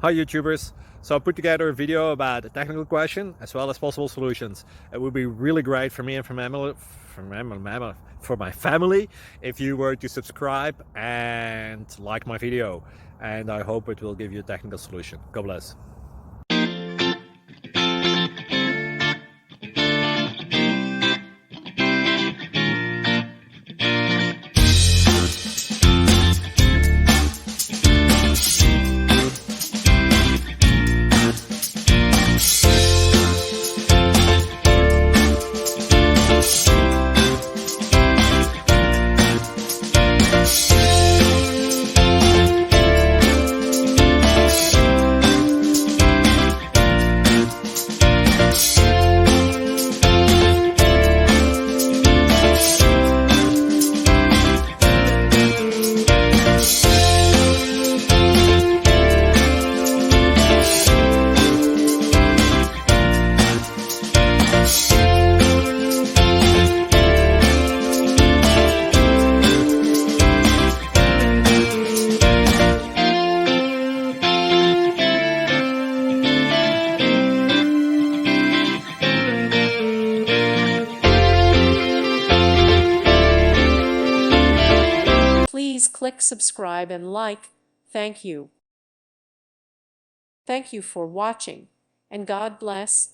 Hi YouTubers! So I put together a video about a technical question as well as possible solutions. It would be really great for me and for my family if you were to subscribe and like my video, and I hope it will give you a technical solution. God bless. Please click subscribe and like. Thank you. Thank you for watching, and God bless.